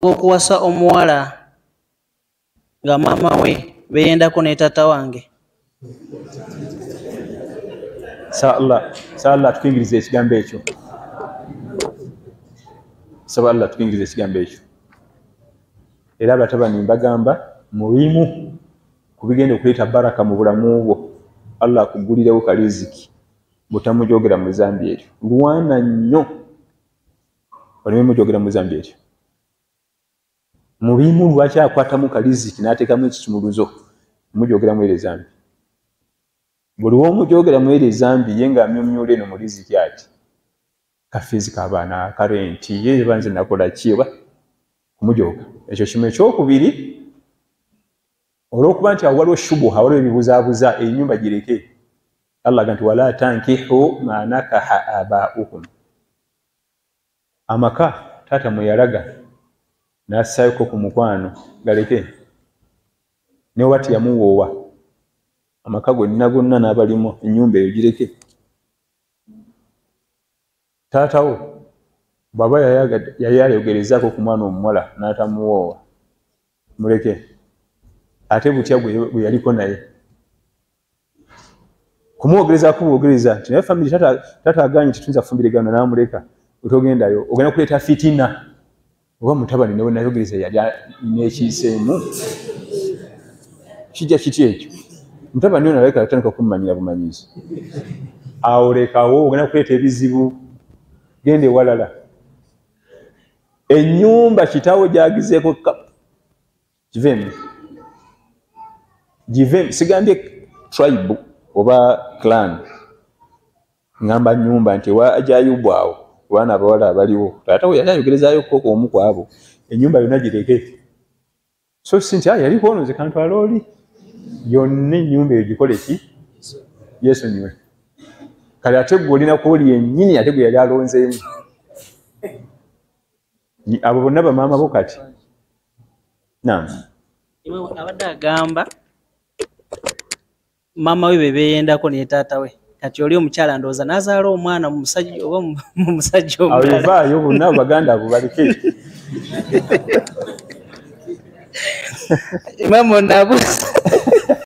okuwasa omuwala nga maama we beyendako ne taata wange. Allah tukingiriza ekigambo ekyo. Saba Allah tukingiriza ekigambo ekyo. Era abatabani mbagamba mulimu kubigenda okuleeta baraka mu bulamu bwo. Allah akugulirewo kaliziki butamujogera mu zambi eryo. Lwana nnyo oleme mujogera mu zambi eryo. Mulimu lwaki akwatamu kaliziki n'ateekamu ekikimuluzo mujogera mu zambi. Buli w'omujogera mu zambi ye nga amyumyula eno mu riziki ati kafeezi k'abaana karenti ye banze nakola ki oba kumujoga. Ekyo kimu ekyokubiri olw'okuba nti waliwo shubuha waliwo ebibuzaabuza ennyumba gireke. Allah ganti wala tankihu ma nakaha abaukum. Amaka taata mwe yalaga n'assayoko ku mukwano galeke ne wati yamuwoowa amaka gonna n'abalimu ennyumba eyo gireke. Taatawo bw'aba yali ayogerezaako ku mwana omuwala n'atamuwoowa muleke. Ate butya bwe yaliko naye kumwogerezaako bwogereza nti naye family taata aganye titunza fumbirigano n'amuleka otogendayo ogenda kuleeta fitina. Oba mutabani newe nayogereza yali nekiiseemu kijja kiti ekyo mutabani ono aleka atandika kumumanyira bumanyizi awo lekawo ogenda kuleeta ebizibu. Genda ewalala. Ennyumba kitaawo gyagizeeko kivemu sigambye tribe oba clan ngamba nyumba nti wajayubu awo wana abawala abaliwo taata we yali ayogerezaayo koko omu ku abo ennyumba yonna gireke. So sinti yali kwonoze kantwala oli yonna ennyumba eyo gikole ki yeesonyiwe. Kale ate gwe olinaku oli yennyini ate gwe yali alonzeemu. Abo bonna bamaama bo kati. Naam. Abadde agamba maama we be beeyendako ne taata we. Kati oli omukyala ndowooza n'azaala omwana mu musajja oba mu musajja omulala. Abavaayo bonna baganda abo baleke. Maama ono abuuza